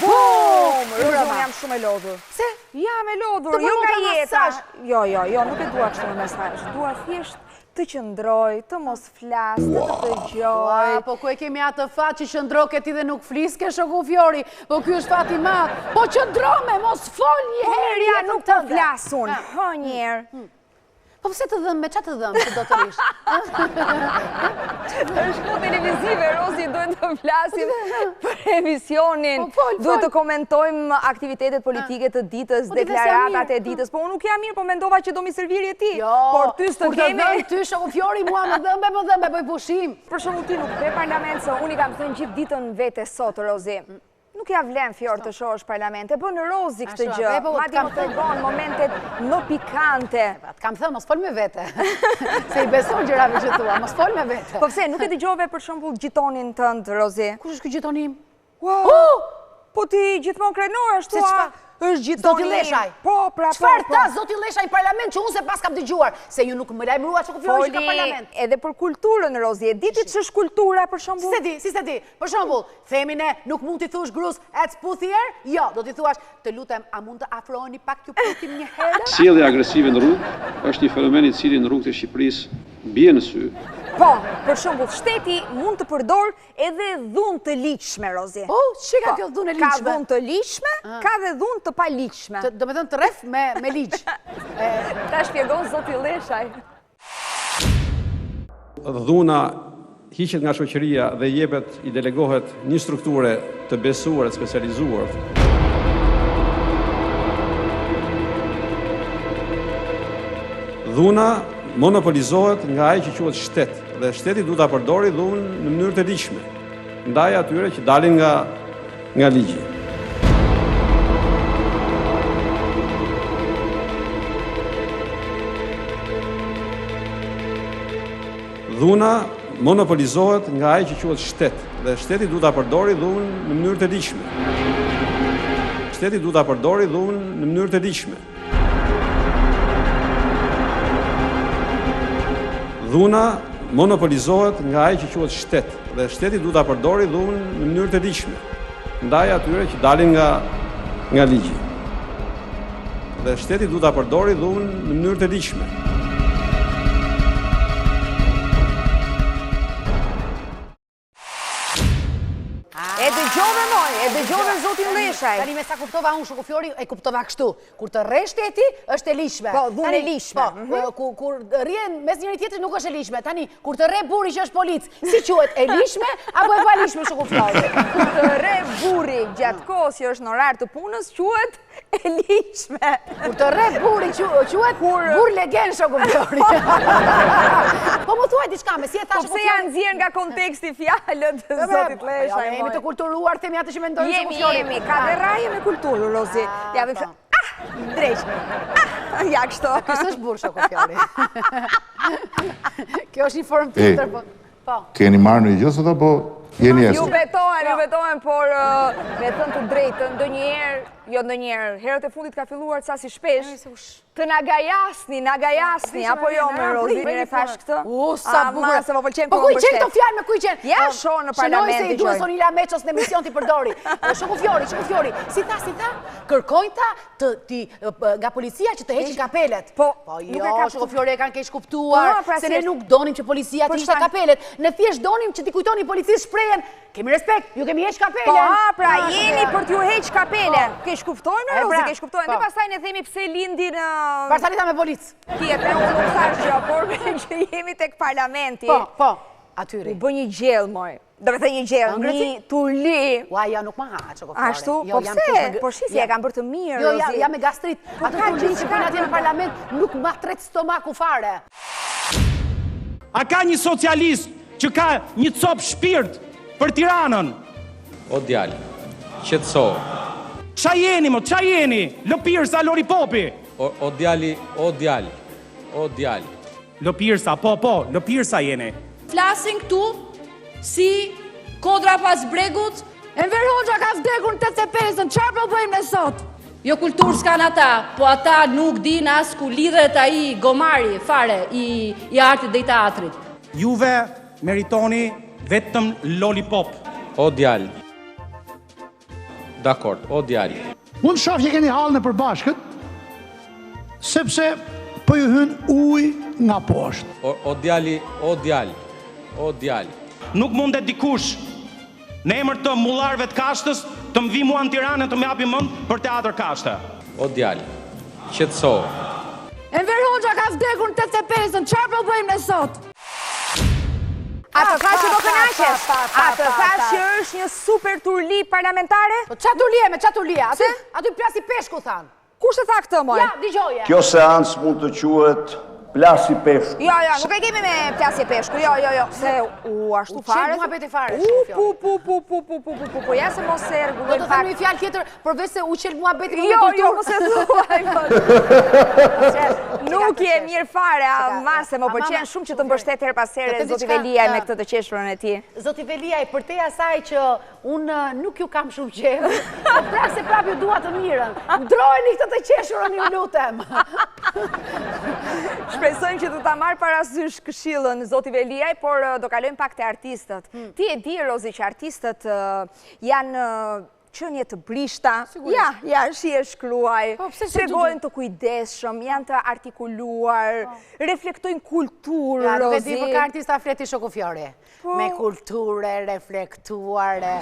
bum! Unë jam shumë e lodhur. Pse? Jam e lodhur, jo nga jeta. Jo, nuk e dua kështu në mesazh. Dua thjesht të qëndroj, të mos flas, të dëgjoj. Po ku e kemi atë fat që qëndro këti dhe nuk fliske, shoku Fjori. Po ky është fat i madh. Po qëndrome, mos fol një herë. Ja, nuk të flasun. Ha njerë. Po pëse të dhëmë, me qa të dhëmë, që do të rishë? Në shku televizive, Rosi, duhet të flasim për emisionin. Duhet të komentojmë aktivitetet politike të ditës, deklaratat e ditës. Po unë nuk jam mirë, po mendova që do mi serviri e ti. Por ty së të kemi... Kur të dhëmë ty, shoku Fjori, mua më dhëmbe, po i pushim. Për shumë ti nuk be parlament, se unë i kam thënë gjithë ditën vete sot, Rosi. Nuk ja vlen Fjor të shohësh parlamente, bën Rozi këtë gjë. Madi më tregon momentet më pikante. Të kam thënë, mos fol me vete. Se i beson gjërave që thua, mos fol me vete. Po pse, nuk e dëgjove për shembull gjitonin tënd, Rozi? Kush është ky gjitonim? Po ti gjithmonë krenor ashtu është gjithoni... Zoti Leshaj. Po, pra, po. Qëfar ta Zoti Leshaj në parlament që unë se pas kam dëgjuar? Se ju nuk më lajmërua që ku Fjori që ka parlament. Edhe për kulturën, Rozi, e ditit që është kultura, për shembull? Si se di. Për shembull, themi ne, nuk mund t'i thush grus, it's puthier? Jo, do t'i thuash, të lutem, a mund të afroheni pak t'ju putim një herë? Sjellja agresive në rrugë është një fenomen i cili në rrugët e Shqipërisë bie në sy. Po, për shembull, shteti mund të përdor edhe dhunë të ligjshme, Rozi. Çi ka kjo dhunë e ligjshme? Ka dhunë të ligjshme, ka dhe dhunë të paligjshme. Do të thënë të rreth me ligj. Ta shpjegon Zoti Leshaj. Dhuna hiqet nga shoqëria dhe jepet i delegohet një strukture të besuar e specializuar. Dhuna monopolizohet nga ai që quhet shtet dhe shteti duhet ta përdori dhunë në mënyrë të ligjshme ndaj atyre që dalin nga ligji. Dhuna monopolizohet nga ai që quhet shtet dhe shteti duhet ta përdori dhunë në mënyrë të ligjshme. Shteti duhet ta përdori dhunë në mënyrë të ligjshme. Dhuna monopolizohet nga ai që quhet shtet dhe shteti duhet ta përdori dhunë në mënyrë të ligjshme ndaj atyre që dalin nga ligji. Dhe shteti duhet ta përdori dhunë në mënyrë të ligjshme. E dëgjove Zotin Leshaj. Tani me sa kuptova unë, shoku Fjori, e kuptova kështu. Kur të rre shteti, është e ligjshme. Po, dhunë e ligjshme. Po, kur rrien mes njëri tjetrit nuk është e ligjshme. Tani, kur të rre burri që është polic, si quhet, e ligjshme apo e paligjshme, shoku Fjori? Kur të rre burri gjatë kohës që është në orar të punës, quhet e ligjshme. Kur të rre burri quhet burr legend, shoku Fjori. Po më thuaj diçka, me si e thash shoku Fjori? Po pse janë nxjerr nga konteksti fjalët të Zotit Leshaj? Jemi të kulturuar, themi atë që mendojmë shoku Fjori. Jemi, ka dhe raje me kulturë, Rozi. Ja, dhe drejq. Ja, kështu. Kësë është burë, shoku Fjori. Kjo është një formë tjetër, po. Keni marrë në gjësë të po jeni esë? Ju betohen, por me thënë të drejtë, ndonjëherë, jo ndonjëherë, herët e fundit ka filluar ca si shpesh, të na gajasni, apo jo me Rozi, mire thash këtë? Sa bukur. Se më pëlqen po ku i qenë të fjalë me ku i qenë? Ja, shoh në parlament. Shënoj se i duhet Sonila Meços në emision t'i përdori. Shoku Fjori, si tha? Kërkojnë ta nga policia që të heqin kapelet. Po jo, shoku Fjori e kanë keq kuptuar, se ne nuk donim që policia të hiqte kapelet. Ne thjesht donim që t'i kujtoni policisë shprehen, kemi respekt, ju kemi heq kapelen. Po, pra jeni për t'ju heq kapelen. Keq kuptojnë, Rozi, keq kuptojnë. Dhe pastaj ne themi pse lindi në... Barsalita me policë. Tjetër, unë nuk thash gjë, por që jemi tek parlamenti. Po, atyri. U bë një gjellë, moj. Do me thë një gjellë, një turli. Ua, ja, nuk ma ha, shoku Fjori. Ashtu? Po pse? Po shisi, e kam bërë të mirë, Rozi. Jo, ja me gastrit. Ato turli që bëjnë atje në parlament nuk ma tret stomaku fare. A ka një socialist që ka një cop shpirt për Tiranën? O djali, qetëso. Qa jeni? Lopirsa, Loripopi? O djali. Lopirsa, po, Lopirsa jeni. Flasin këtu si kodra pas bregut. Enver Hoxha ka vdekur në 85-ën, qarë po bëjmë në sot? Jo kulturë s'kan ata, po ata nuk din as ku lidhet ai gomari fare i artit dhe i teatrit. Juve meritoni vetëm lollipop. O djali. Dakord, o djali. Unë shoh që keni hallën e përbashkët, sepse po ju hyn ujë nga poshtë. O djali, o djali, o djali. Nuk mundet dikush në emër të mullarëve të Kashtës të më vi mua në Tiranë të më japi mend për teatr Kashta. O djali, qetësohu. Enver Hoxha ka vdekur në 85-ën, çfarë po bëjmë ne sot? A të thash që do kënaqesh? A të thash që është një super turli parlamentare? Po qa turli e me qa turli e? Aty plasi peshku thanë. Kush të tha këtë, moj? Ja, digjoje. Kjo seancë mund të quhet plasi peshku. Jo, nuk e kemi me plasje peshku, jo. Se, ashtu fare. Qenë mua beti fare. Po ja se mos e rregullojmë pak. Do të thëmë një fjalë tjetër, përveç se u qel mua beti me kulturë. Jo, mos e thuaj. Nuk je mirë fare, mase më pëlqen shumë që të mbështet her pas here zoti Veliaj me këtë të qeshurën e tij. Zoti Veliaj, për te asaj që unë nuk ju kam shumë qejf, pra se prap ju dua të mirën. Ndrojeni këtë të qeshurën, ju lutem. Shpresojmë që të ta marrë parasysh këshillën zoti Veliaj, por do kalojmë pak te artistët. Ti e di, Rozi, që artistët janë qënje të brishta. Ja, shi e shkruaj. Tregojnë të kujdesshëm, janë të artikuluar, reflektojnë kulturë, Rozi. Nuk e di, për ka artista Fleti Shokufjori. Me kulturë, reflektuare,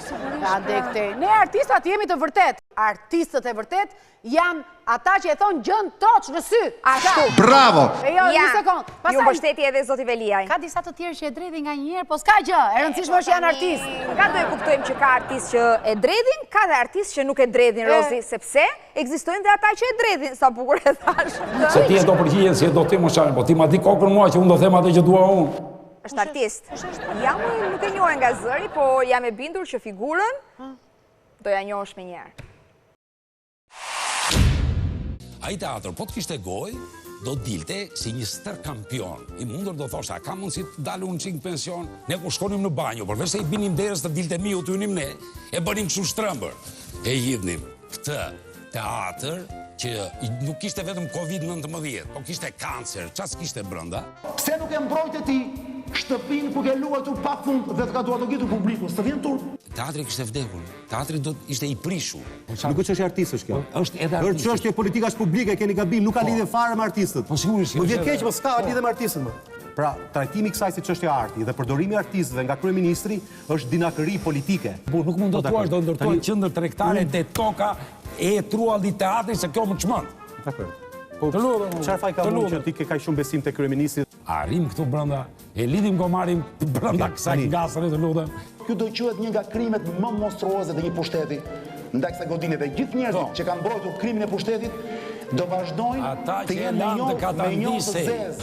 ne artistat jemi të vërtet. Artistët e vërtet janë ata që e thonë gjën toç në sy. Ashtu. Bravo! Një sekund. Ju mbështeti edhe zoti Veliaj. Ka disa të tjerë që e dredhin nga njerë, po s'ka gjë. E rëndësishme është janë artist. Ka do e kuptojmë që ka artist që e dredhin, ka dhe artist që nuk e dredhin, Rozi, sepse ekzistojnë dhe ata që e dredhin, sa bukur e thash. Se ti e do përgjigjen si e do ti më sharën, po ti ma di kokën mua që unë do them atë që dua unë. Është artist. Jam nuk e njohë nga zëri, po jam e bindur që figurën do ja njohësh me njerë. A i teatr, po të kishte goj, do dilte si një stër kampion. I mundur do thoshtë, a ka mundësi të dalë unë qingë pension? Ne ku shkonim në banjo, përveç se i binim derës të dilte mi u të unim ne, e bënim kështu shtrëmbër. E hidhnim këtë teatr që nuk kishte vetëm Covid-19, po kishte kancer, qas kishte brënda? Pse nuk e mbrojtë ti shtëpinë ku ke luajtur pa fund dhe të ka duar të gjitur publiku, së të vjen tur? Teatri kishte vdekur, teatri ishte i prishur. Nuk është artistësh kjo. Është edhe artistësh. Është çështje politikash publike, keni gabim, nuk ka lidhje fare me artistët. Po sigurisht. Nuk vjen keq, po s'ka lidhje me artistët më. Pra, trajtimi i kësaj si çështje arti dhe përdorimi i artistëve nga kryeministri është dinakëri politike. Po nuk mund të thuash do ndërtohet qendër tregtare te toka e trualli teatrit se kjo më çmend. Dakor. Po çfarë faj ka mund që ti ke kaq shumë besim te kryeministri? Arrim këtu brenda, e lidhim gomarin brenda kësaj gasre të lutem. Ky do quhet një nga krimet më monstruoze të një pushteti, ndaj kësaj godine dhe gjithë njerëzit që kanë mbrojtur krimin e pushtetit do vazhdojnë të jenë me një të zezë.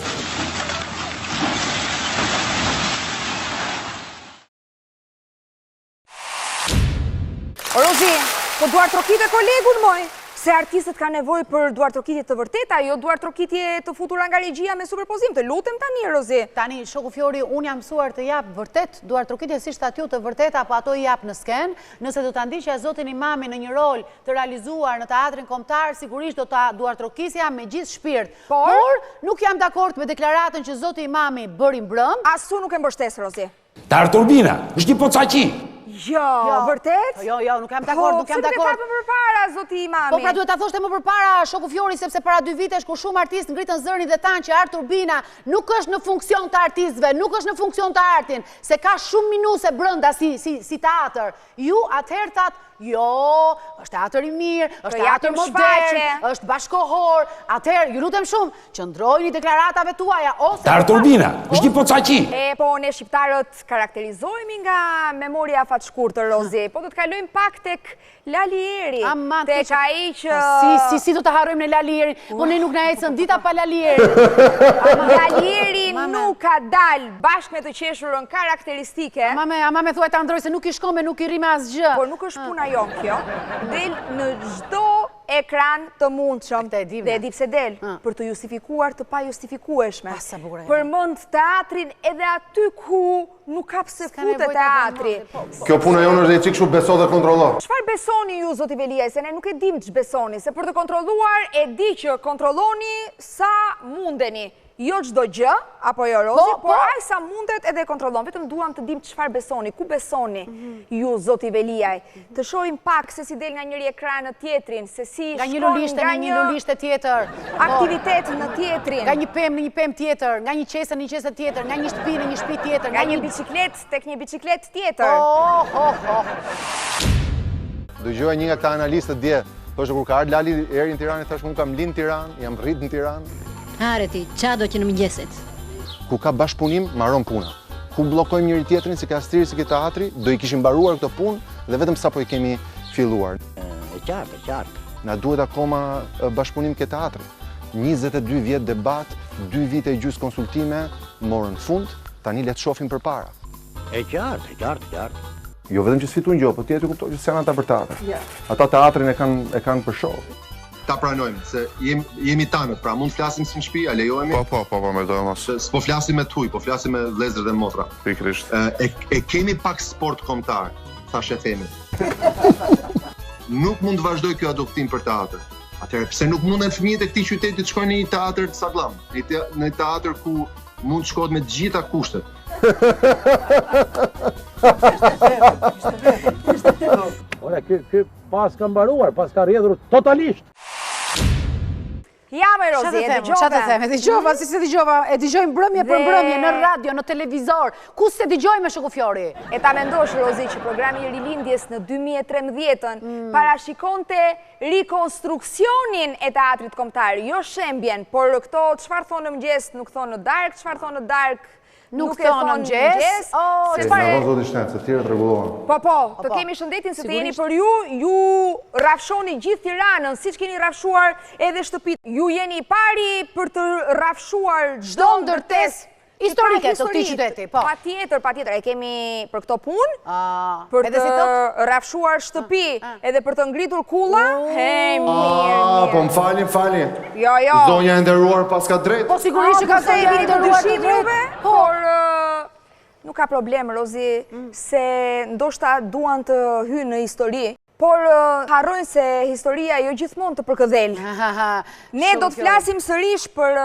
Rozi, po duar trokitje kolegun moj? Se artistët ka nevojë për duartrokitje të vërteta, jo duartrokitje të futura nga regjia me superpozim, të lutem tani, Rozi. Tani, Shoku Fjori, unë jam mësuar të jap vërtet duartrokitje si statut të vërteta, apo ato i jap në sken, nëse do të ndiqja zotin Imami në një rol të realizuar në teatrin kombëtar, sigurisht do ta duartrokisja me gjithë shpirt. Por, nuk jam dakord me deklaratën që zoti Imami bëri mbrëm. Asu nuk e mbështes, Rozi. Tar Turbina, është një pocaqi. Jo, vërtet? Jo, nuk jam dakord, nuk jam dakord. Po, se për para, zoti Imami. Po, pra duhet ta thoshte më përpara, Shoku Fjori, sepse para 2 vitesh ku shumë artistë ngritën zërin dhe thanë që Art Turbina nuk është në funksion të artistëve, nuk është në funksion të artin, se ka shumë minuse brenda si teatr. Ju atëherë thatë, jo, është teatr i mirë, është teatr modern, është bashkohor. Atëherë, ju lutem shumë, qëndrojni deklaratave tuaja ose Tar Turbina, është një pocaqi. Po ne shqiptarët karakterizohemi nga memoria fat shkurtër, Rozi, po do të kalojmë pak tek Lalieri, tek ai që... Si do të harrojmë në Lalierin, po ne nuk na ecën dita pa Lalierin. Lalieri nuk ka dalë bashkë me të qeshurën karakteristike. Ama me thuaj të Androj se nuk i shkome, nuk i rime asgjë. Por nuk është puna jon kjo. Del në çdo ekran të mundshëm dhe e di pse del, për të justifikuar të pa justifikueshme. Përmend teatrin edhe aty ku nuk ka pse futet teatri. Kjo puna jonë është e çik kështu beso dhe kontrollo. Çfarë besoni ju, zoti Veliaj, se ne nuk e dim ç'besoni, se për të kontrolluar e di që kontrolloni sa mundeni. jo çdo gjë, apo jo Rozi, por aq sa mundet edhe kontrollon. Vetëm duam të dim çfarë besoni, ku besoni ju zoti Veliaj. Të shohim pak se si del nga njëri ekran në tjetrin, se si nga një lulishte në një lulishte tjetër, aktivitet në tjetrin, nga një pemë në një pemë tjetër, nga një qese në një qese tjetër, nga një shtëpi në një shtëpi tjetër, nga një biciklet tek një biciklet tjetër. Dëgjoj një nga këta analistët dje, thoshte kur ka ardhur Lali eri në Tiranë, thash unë kam lind në Tiranë, jam rrit në Tiranë. Areti, qa do që në mëngjesit? Ku ka bashkëpunim, marron puna. Ku bllokojmë njëri tjetrin si kastriri, si teatri, do i kishim mbaruar këto punë dhe vetëm sapo i kemi filluar. E qartë. Na duhet akoma bashkëpunim ke teatri. 22 vjet debat, 2 vite e gjysmë konsultime, morën fund, tani le të shohim përpara. E qartë. Jo vetëm që sfitojnë gjë, po tjetri kuptoj që s'janë ata për teatr. Ata teatrin e kanë për show. Ta pranojmë se jemi tanët, pra mund të flasim si në shtëpi, a lejohemi? Po, me dojë mos. S'po flasim me tuj, po flasim me vëllezër dhe motra. Pikërisht. E kemi pak sport kombëtar, thash e themi. Nuk mund të vazhdoj kjo adoptim për teatr. Atëherë pse nuk munden fëmijët e këtij qyteti të shkojnë në një teatr të sagllam, në një teatr ku mund të shkohet me të gjitha kushtet. Ora, ky pas ka mbaruar, pas ka rrjedhur totalisht. Ja me Rozi, e dëgjova. Çfarë të them? E dëgjova, si se dëgjova, e dëgjojmë mbrëmje për mbrëmje në radio, në televizor. Ku se dëgjojmë Shoku Fjori? E ta mendosh Rozi që programi i rilindjes në 2013 parashikonte rikonstruksionin e teatrit kombëtar, jo shembjen, por këto çfarë thonë në mëngjes, nuk thonë në darkë, çfarë thonë në darkë, nuk thonë në mëngjes. Se nga zoti shtet, se tjerët rregullohen. Po, të kemi shëndetin se të jeni për ju rafshoni gjithë Tiranën, siç keni rafshuar edhe shtëpitë. Ju jeni i pari për të rafshuar çdo ndërtesë historike të këtij qyteti, po. Patjetër, e kemi për këto punë, për të rafshuar shtëpi, edhe për të ngritur kulla. Po më falni. Jo. Zonja e nderuar pas ka drejt. Po sigurisht që ka zonja e nderuar drejt. Por nuk ka problem, Rozi, se ndoshta duan të hynë në histori. Por harrojnë se historia jo gjithmonë të përkëdhel. Ne do të flasim sërish për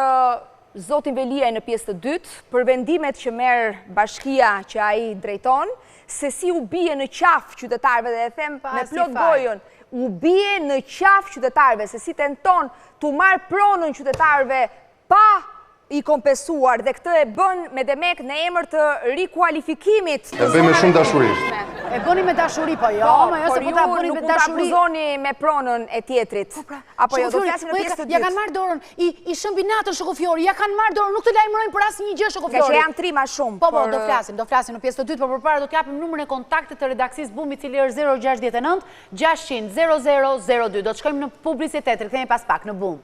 zotin Veliaj në pjesë të dytë, për vendimet që merr bashkia që ai drejton, se si u bie në qafë qytetarëve, dhe e them me plot gojën, u bie në qafë qytetarëve, se si tenton të marrë pronën qytetarëve pa i kompensuar, dhe këtë e bën me demek në emër të rikualifikimit. E bëjmë me shumë dashuri. E bëni me dashuri, po jo, por ju nuk mund të akuzoni me pronën e tjetrit. Apo jo, do flasim në pjesë të dytë. Ja kanë marrë dorën i shëmbinatën Shoku Fjori, ja kanë marrë dorën, nuk të lajmërojnë për asnjë gjë Shoku Fjori. Që janë 3 ma shumë. Po, do flasim në pjesë të dytë, por përpara do t'japim numrin e kontaktit të redaksis BUM, i cili është 069 600 0002. Do të shkojmë në publicitet, rikthehemi pas pak në BUM.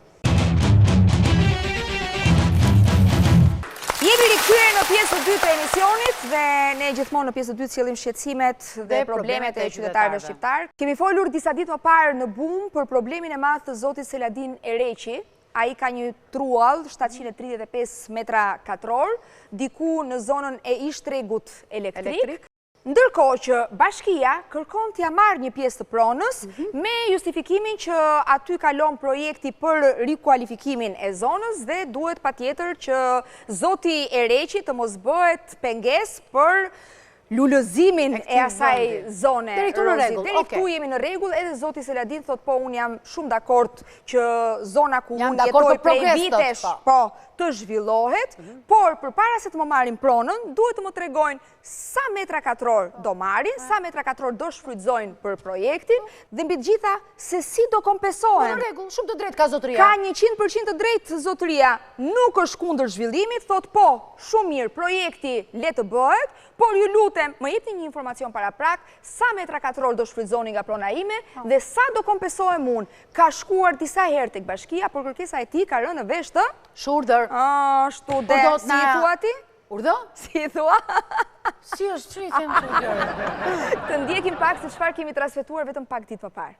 Jemi rikthyer në pjesën e dytë të emisionit dhe ne gjithmonë në pjesën e dytë sjellim shqetësimet dhe problemet e qytetarëve shqiptar. Kemi folur disa ditë më parë në BUM për problemin e madh të zotit Seladin Ereqi. Ai ka një truall 735 metra katror, diku në zonën e ishtregut elektrik. Ndërkohë që bashkia kërkon t'ja marrë një pjesë të pronës me justifikimin që aty kalon projekti për rikualifikimin e zonës dhe duhet patjetër që zoti Ereqi të mos bëhet pengesë për lullëzimin e asaj zone. Deri këtu në rregull. Deri këtu jemi në rregull, edhe zoti Seladin thot po unë jam shumë dakord që zona ku unë jetoj prej vitesh të zhvillohet, por përpara se të më marrin pronën, duhet të më tregojnë sa metra katror do marrin, sa metra katror do shfrytëzojnë për projektin, dhe mbi të gjitha se si do kompensohen. Në rregull, shumë të drejtë ka zotëria. Ka 100% të drejtë zotëria, nuk është kundër zhvillimit, thot po, shumë mirë, projekti le të bëhet, por ju lutem, më jepni një informacion paraprak, sa metra katror do shfrytëzoni nga prona ime dhe sa do kompensohem unë. Ka shkuar disa herë tek bashkia, por kërkesa e tij ka rënë në vesh të shurdër. Student, si i thua ti? Urdhë? Si i thua? Si është, që i them shurdër? Të ndjekim pak se çfarë kemi transmetuar vetëm pak ditë më parë.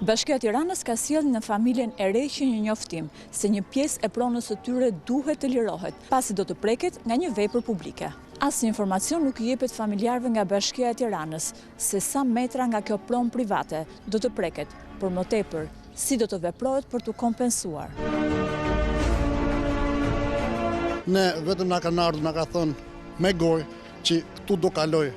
Bashkia e Tiranës ka sjellë në familjen Ereqi një njoftim se një pjesë e pronës së tyre duhet të lirohet, pasi do të preket nga një vepër publike. Asnjë informacion nuk i jepet familjarëve nga Bashkia e Tiranës se sa metra nga kjo pronë private do të preket, por më tepër si do të veprohet për të kompensuar. Ne vetëm na kanë ardhur, na ka thënë me gojë që këtu do kaloj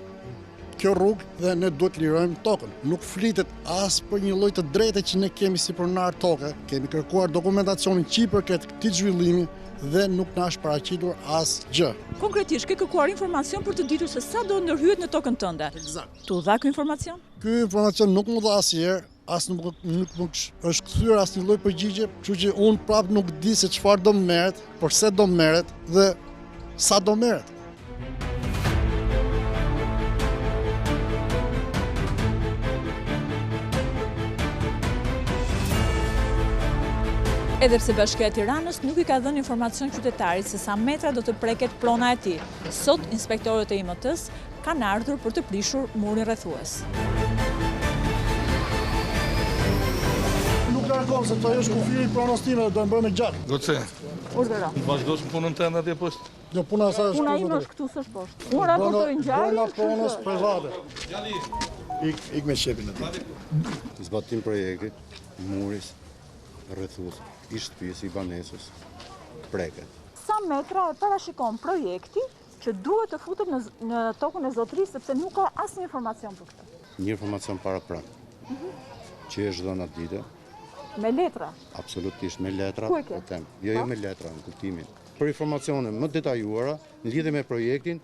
kjo rrugë dhe ne duhet lirojmë tokën. Nuk flitet as për një lloj të drejtë që ne kemi si pronar toke. Kemi kërkuar dokumentacionin që i përket këtij zhvillimi dhe nuk na është paraqitur asgjë. Konkretisht, ke kërkuar informacion për të ditur se sa do ndërhyet në tokën tënde. Eksakt. Tu dha ky informacion? Ky informacion nuk më dha asnjëherë, as nuk është kthyer asnjë lloj përgjigje, kështu që unë prapë nuk di se çfarë do merret, përse do merret dhe sa do merret. Edhe pse Bashkia e Tiranës nuk i ka dhënë informacion qytetarit se sa metra do të preket prona e tij. Sot inspektorët e IMT-s kanë ardhur për të prishur murin rrethues. Nuk largohem se to është kufiri pronës time dhe do e bëjmë me gjatë. Goce. Urdhëro. Vazhdosh punën tënde atje poshtë? Jo, puna sa është. Puna ime është këtu së poshtë. Unë raportoj ngjarjen. Brenda pronës private. Ik me shepin aty. Zbatim projektit, muris, rrethues, i shtëpisë, i banesës, preket. Sa metra e parashikon projekti që duhet të futet në tokën e zotërisë, sepse nuk ka asnjë informacion për këtë? Një informacion paraprak, që është dhënë atë ditë. Me letra? Absolutisht, me letra. Ku e ke? Jo me letra, në kuptimin. Për informacione më detajuara, në lidhje me projektin,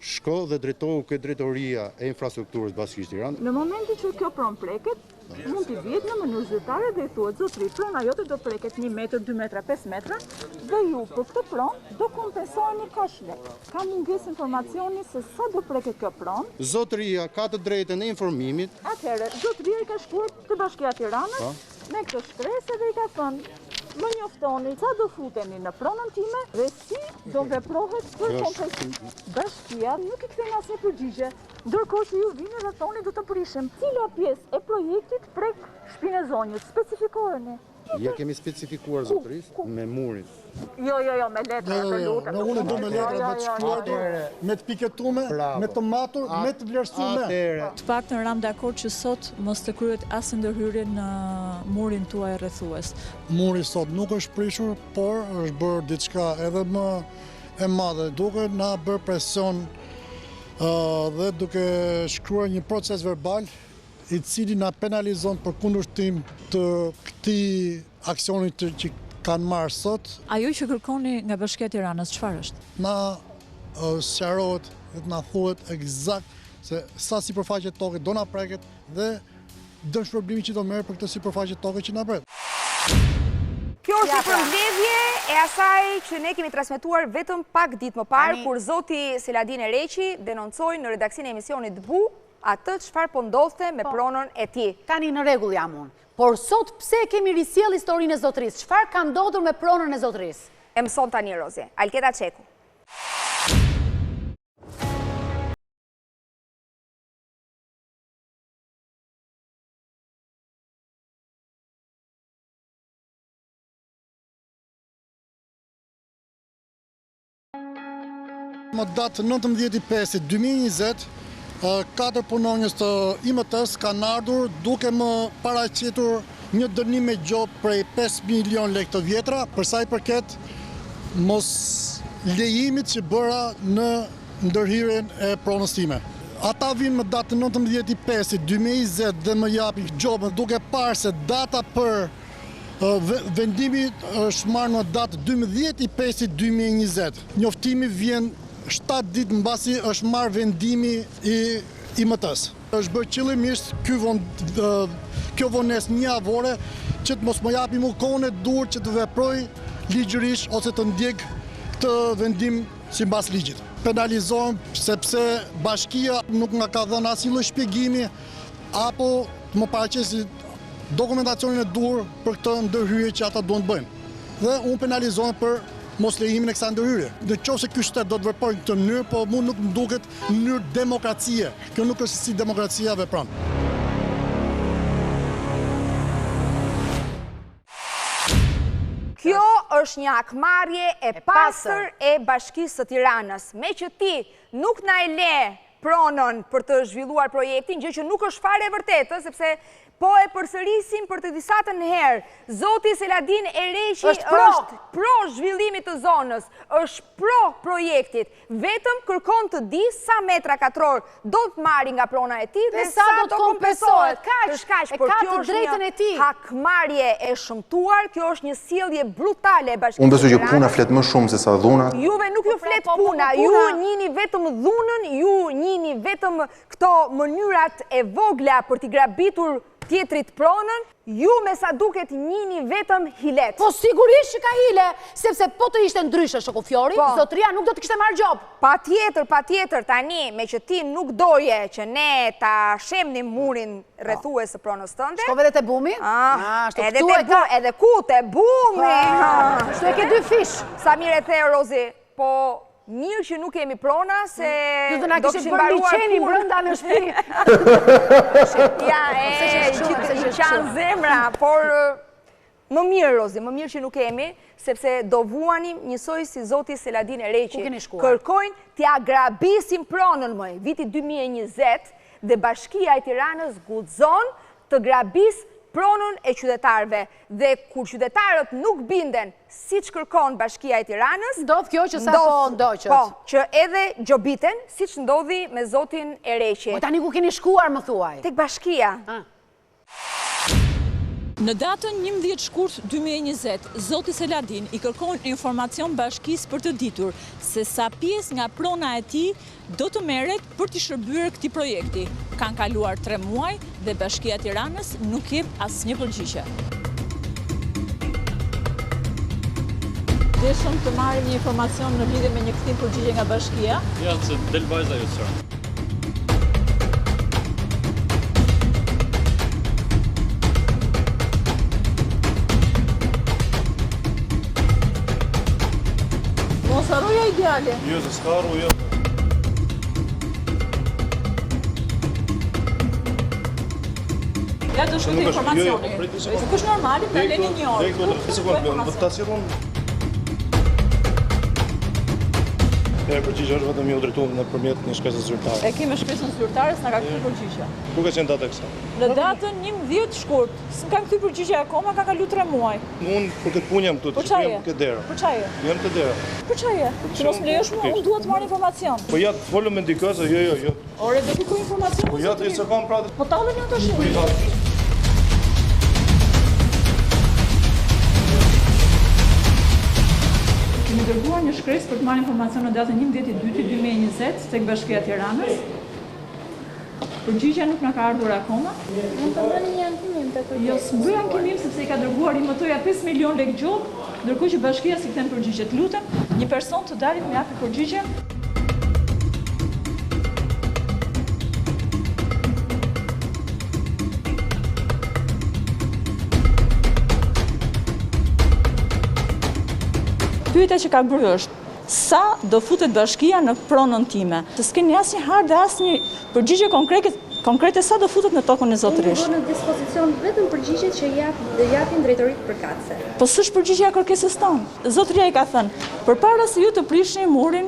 shko dhe drejtohu këtë drejtoria e infrastrukturës Bashkisë Tiranë. Në momentin që kjo pronë preket, mund t'i vjetë në mënyrë zyrtare dhe i thuhet zotëri, prona jote do preket 1 metër, 2 metra, 5 metra, dhe ju për këtë pronë do kompensoheni kaq lek. Ka mungesë informacioni se sa do preket kjo pronë. Zotëria ka të drejtën e informimit. Atëherë, zotëria i ka shkuar të Bashkia e Tiranës me këtë shkresë dhe i ka thënë: më njoftoni sa do futeni në pronën time dhe si do veprohet për kompensim. Bashkia nuk i kthen asnjë përgjigje, ndërkohë që ju vini dhe thoni do të prishim. Cila pjesë e projektit prek shtëpinë e zonjës? Specifikoheni. Ja kemi specifikuar zotërisë me murin. Jo, me letra, të lutem. Unë do me letra, me të shkruar, me të piketume, me të matur, me të vlerësume. Të paktën ram dakord që sot mos të kryhet asnjë ndërhyrje në murin tuaj rrethues. Muri sot nuk është prishur, por është bërë diçka edhe më e madhe, duke na bërë presion dhe duke shkruar një proces verbal i cili na penalizon për kundërshtim të këtij aksionit që kanë marrë sot. Ajo që kërkoni nga Bashkia e Tiranës çfarë është? Na sqarohet dhe na thuhet eksakt se sa sipërfaqe toke do na preket dhe dëshpërblimi që do merret për këtë sipërfaqe toke që na pret. Kjo është përmbledhje e asaj që ne kemi transmetuar vetëm pak ditë më parë, kur zoti Seladin Ereqi denoncoi në redaksinë e emisionit Bu atë çfarë po ndodhte me pronën e tij. Tani në rregull jam unë. Por sot pse kemi risjell historinë e zotërisë? Çfarë ka ndodhur me pronën e zotërisë? E mëson tani Rozi. Alketa Çeku. Më datë 19/5/2020, 4 punonjës të IMT-s kanë ardhur duke më paraqitur një dënim me gjop prej 5 milion lekë të vjetra, për sa i përket mos lejimit që bëra në ndërhyrjen e pronës time. Ata vinë më datë 19/5/2020 dhe më japin gjopën duke parë se data për vendimi është marrë në datë 12/5/2020. Njoftimi vjen 7 ditë mbasi është marrë vendimi i IMT-s. Është bërë qëllimisht kjo vonesë njavore që të mos më japi mu kohën e dur që të veproj ligjërisht ose të ndjek këtë vendim sipas ligjit. Penalizohem sepse bashkia nuk nga ka dhënë asnjë lloj shpjegimi apo më paraqesi dokumentacionin e dur për këtë ndërhyrje që ata duan të bëjnë. Dhe unë penalizohem për mos lejimin e kësaj ndërhyrje. Në qoftë se ky shtet do të veprojë në këtë mënyrë, po mu nuk më duket në mënyrë demokracie. Kjo nuk është si demokracia vepron. Kjo është një akmarrje e pastër e Bashkisë së Tiranës. Me që ti nuk na e le pronën për të zhvilluar projektin, gjë që nuk është fare e vërtetë, sepse po e përsërisim për të disatën herë. Zoti Seladin Ereqi është pro zhvillimit të zonës, është pro projektit. Vetëm kërkon të di sa metra katror do të marri nga prona e tij dhe sa do të kompensohet. Kaq, por kjo është një hakmarrje e shëmtuar, kjo është një sjellje brutale e Bashkisë. Unë besoj që puna flet më shumë se sa dhuna. Juve nuk ju flet puna, ju njini vetëm dhunën, ju njini vetëm këto mënyrat e vogla për t'i grabitur tjetrit pronën, ju me sa duket njini vetëm hilet. Po sigurisht që ka hile, sepse po të ishte ndryshe Shokufjori, zotëria nuk do të kishte marrë gjob. Patjetër, tani, me që ti nuk doje që ne ta shemnim murin rrethues së pronës tënde. Shkove dhe te bumi? Edhe ku te bumi. Shtu e ke dy fish. Sa mire the, Rozi, po mirë që nuk kemi prona, se do këshim baruar qeni brënda në shtëpi. Që qanë zemra, por më mirë, Rozi, më mirë që nuk kemi, sepse do vuanim njësoj si Zoti Seladin Ereqi. Kërkojnë t'ja grabisim pronën mëj, viti 2020, dhe Bashkia e Tiranës guxon të grabis pronën e qytetarëve, dhe kur qytetarët nuk binden si që kërkon Bashkia e Tiranës, ndodh kjo që sa po ndoqët. Po, që edhe gjobiten, si që ndodhi me Zotin Ereqi. Po tani ku keni shkuar, më thuaj? Tek Bashkia. Në datën 11 shkurt 2020, Zoti Seladin i kërkon informacion Bashkisë për të ditur se sa pjesë nga prona e tij do të merret për të shërbyer këtij projekti. Kanë kaluar 3 muaj dhe Bashkia e Tiranës nuk jep asnjë përgjigje. Deshëm të marrim një informacion në lidhje me një kthim përgjigje nga Bashkia? Ja, se del vajza ju sër. Mos harroja ideale. Jo, se s'ka harruja. Ja do shkruaj informacioni. Nuk është normale, ta leni një orë. Do ta sillon. Përgjigja është vetëm ju drejtuar nëpërmjet një shkresës zyrtare. E kemi shkresën zyrtare, s'na ka kthyer përgjigje. Ku ka qenë data kësaj? Në datën 11 shkurt. S'ka kthyer përgjigje akoma, ka kaluar 3 muaj. Unë për këtë punë jam këtu, të jam këtë derë. Për çaje? Jam të derë. Për çaje? Ti mos më lejosh mua, unë dua të marr informacion. Po ja folëm me dikë se jo. Ore, do të kujtoj informacion. Po ja ti s'e kam pra. Po tallën ju tash. Kemi dërguar një shkresë për të marrë informacion në datën 11/2/2020 tek Bashkia e Tiranës. Përgjigja nuk na ka ardhur akoma. Mund të bëni një anketim të kërkesës. Jo, s'bëj anketim sepse i ka dërguar IMT-ja 5 milion lekë gjob, ndërkohë që Bashkia si kthen përgjigje. Lutem, një person të dalit më japi përgjigje. Pyetja që ka bërë është, sa do futet Bashkia në pronën time? Të s'keni asnjë harë dhe asnjë përgjigje konkrete sa do futet në tokën e zotërisht. Unë në dispozicion vetëm përgjigjet që japin drejtoritë përkatëse. Po s'është përgjigje e kërkesës tonë. Zotëria i ka thënë, përpara se ju të prishni murin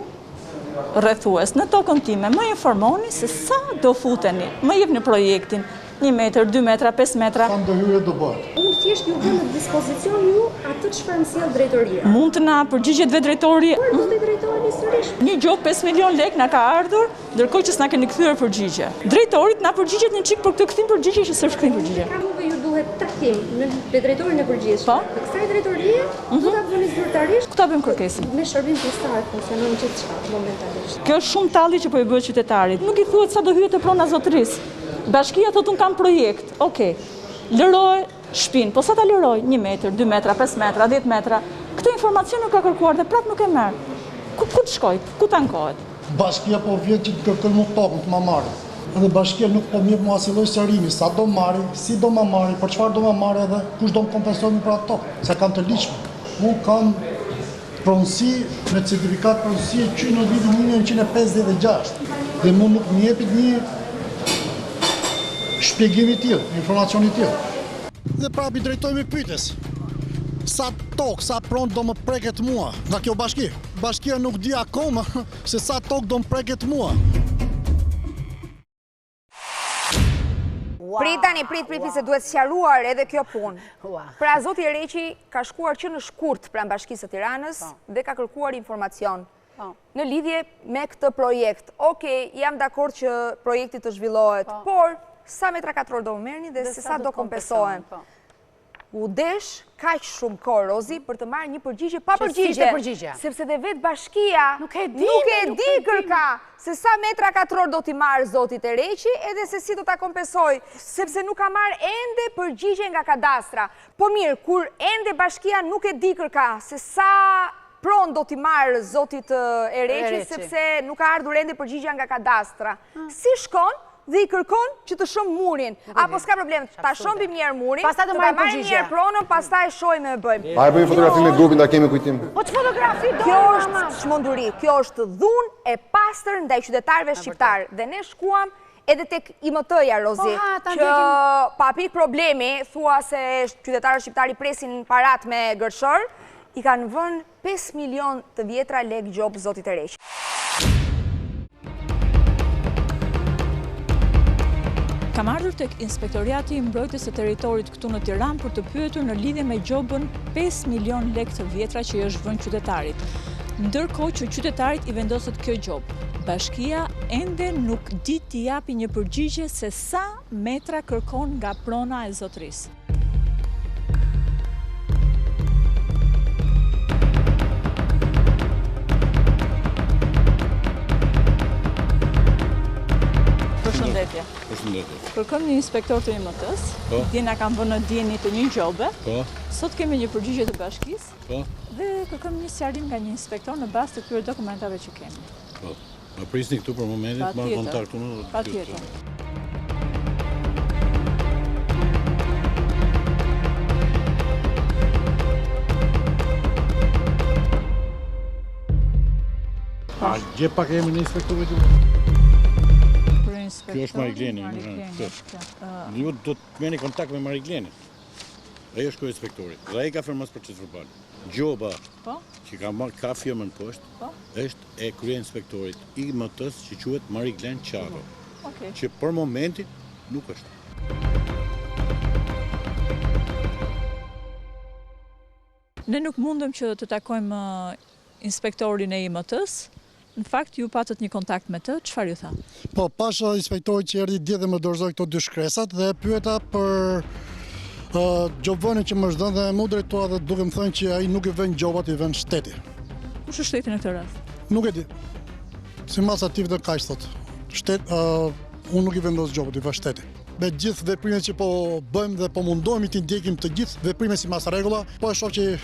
rrethues në tokën time, më informoni se sa do futeni, më jepni projektin. 1 metër, 2 metra, 5 metra. Sa ndërhyrje do bëhet? Unë thjesht ju vë në dispozicion ju atë çfarë më sjell drejtoria. Mund të na përgjigjet vetë drejtori. Por do të drejtori sërish. Një gjop 5 milion lekë na ka ardhur, ndërkohë që s'na keni kthyer përgjigje. Drejtorit na përgjigjet një çik për këtë kthim përgjigje që s'është kthim përgjigje. Pra ju duhet takim me drejtorin e përgjithshëm. Po? Të kësaj drejtorie do ta bëni zyrtarisht. Ku ta bëjmë kërkesën? Me shërbim fiskal funksionon gjithçka momentalisht. Kjo është shumë talli që po i bëhet qytetarit. Nuk i thuhet sa do hyet te prona zotërisë. Bashkia thotë un kam projekt. Okej. Lëroj shtëpinë, po sa ta lëroj? 1 metër, 2 metra, 5 metra, 10 metra. Këtë informacion nuk ka kërkuar dhe prap nuk e merr. Ku të shkoj? Ku të ankohet? Bashkia po vjen që të kërkon më tokën të ma marrë. Edhe Bashkia nuk po mjep mua asnjë lloj sërimi, sa do marri, si do ma marri, për çfarë do ma marri edhe kush do më kompensohet për ato tokë, se kam të ligjshme. Unë kam pronësi me certifikat pronësie që në vitin 1956 dhe mund nuk më jepit një shpjegimi tillë, informacioni tillë. Dhe prapë i drejtojmë pyetjes. Sa tokë, sa pronë do më preket mua nga kjo bashki? Bashkia nuk di akoma se sa tokë do më preket mua. Prit, se duhet sqaruar edhe kjo punë. Pra, zoti Reqi ka shkuar që në shkurt pranë Bashkisë së Tiranës dhe ka kërkuar informacion në lidhje me këtë projekt. Okej, jam dakord që projekti të zhvillohet, por sa metra katror do më merrni dhe se sa do kompensohen. U desh kaq shumë kohë, Rozi, për të marrë një përgjigje pa përgjigje. Sepse dhe vetë bashkia nuk e di kërka se sa metra katror do t'i marrë zotit e Reqi edhe se si do t'a kompensoj, sepse nuk ka marrë ende përgjigje nga kadastra. Po mirë, kur ende bashkia nuk e di kërka se sa pron do t'i marrë zotit e Reqi, sepse nuk ka ardhur ende përgjigja nga kadastra. Si shkon dhe i kërkon që të shumë murin. Apo s'ka problem, ta shumë bim njerë murin, të ta marrë njerë pronën, pas ta e shojmë e bëjmë. A e bëjmë fotografi me grupin, da kemi kujtim. Po që fotografi do? Kjo është shmonduri, kjo është dhun e pastër ndaj qytetarëve shqiptarë. Dhe ne shkuam edhe tek IMT-ja, Rozi, që pa pik problemi, thua se qytetarët shqiptari presin parat me gërshër, i kanë vënë 5 milion të vjetra lek gjop zotit e Reqi. Kam ardhur tek Inspektoriati i Mbrojtjes së Territorit këtu në Tiranë për të pyetur në lidhje me gjobën 5 milion lek të vjetra që i është vënë qytetarit. Ndërkohë që qytetarit i vendoset kjo gjobë, bashkia ende nuk di t'i japi një përgjigje se sa metra kërkon nga prona e zotërisë. Përshëndetje. Kërkëm një inspektor të IMT-s, djena kam vënë në djeni të një gjobe, sot kemi një përgjigje të bashkisë, dhe kërkëm një sqarim nga një inspektor në bazë të këtyre dokumentave që kemi. Ma prisni këtu për momentit, marrë kontakt unë. Patjetër. A gje pak e jemi në inspektorve që? Kjo është Marigleni. Ju do të meni kontakt me Marigleni. Ajo është kjo inspektori. Dhe ajo ka firmas proces verbal. Gjoba që ka firmën poshtë është e krye inspektorit IMT-s që quhet Mariglen Qaro. Që për momentin nuk është. Ne nuk mundëm që të takojmë inspektorin e IMT-s. Në fakt, ju patët një kontakt me të, çfarë ju tha? Po, pasha inspektori që erdhi dje dhe më dorëzoi këto dy shkresat dhe pyeta për gjobëvënin që më është dhënë dhe mu drejtua dhe duke më thënë që ai nuk i vën gjobat, i vën shteti. Kush është shteti në këtë rast? Nuk e di. Sipas atij të kaq thot. Unë nuk i vendos gjobat, i vën shteti. Me gjithë veprimet që po bëjmë dhe po mundohemi të ndjekim të gjithë veprimet sipas rregulla, po e shoh që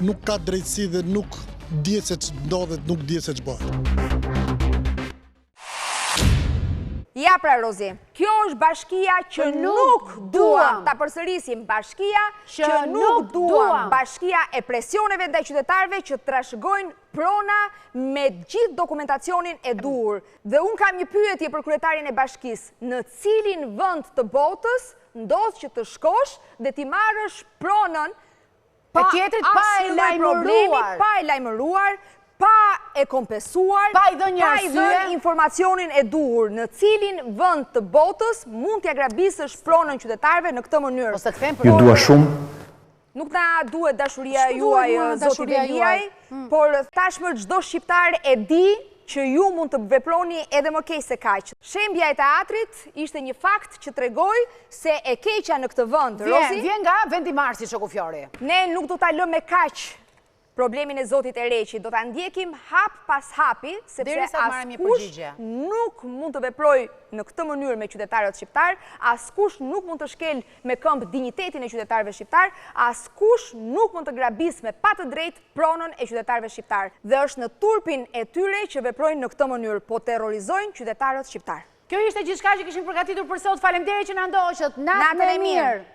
nuk ka drejtësi dhe nuk dihet se ç'ndodhet, nuk dihet se ç'bëhet. Ja pra, Rozi, kjo është bashkia që nuk duam. Ta përsërisim, bashkia që nuk duam. Bashkia e presioneve ndaj qytetarëve që trashëgojnë prona me gjithë dokumentacionin e duhur. Dhe unë kam një pyetje për kryetarin e bashkisë. Në cilin vend të botës ndodh që të shkosh dhe t'i marrësh pronën pa e lajmëruar, pa e kompensuar, pa i dhënë informacionin e duhur, në cilin vend të botës mund t'ja grabisësh pronën qytetarëve në këtë mënyrë. Ju dua shumë. Nuk na duhet dashuria juaj, zoti Beliaj, por tashmë çdo shqiptar e di që ju mund të veproni edhe më keq se kaq. Shembja e teatrit ishte një fakt që tregoi se e keqja në këtë vend, Rozi, vjen nga vendi Marsi, shoku Fjori. Ne nuk do ta lëmë me kaq problemin e zotit e Reqi, do ta ndjekim hap pas hapi, sepse askush nuk mund të veproj në këtë mënyrë me qytetarët shqiptar, askush nuk mund të shkel me këmbë dinjitetin e qytetarëve shqiptar, askush nuk mund të grabis me pa të drejtë pronën e qytetarëve shqiptar. Dhe është në turpin e tyre që veprojnë në këtë mënyrë, po terrorizojnë qytetarët shqiptar. Kjo ishte gjithçka që kishim përgatitur për sot. Faleminderit që na ndoqët. Natën e mirë.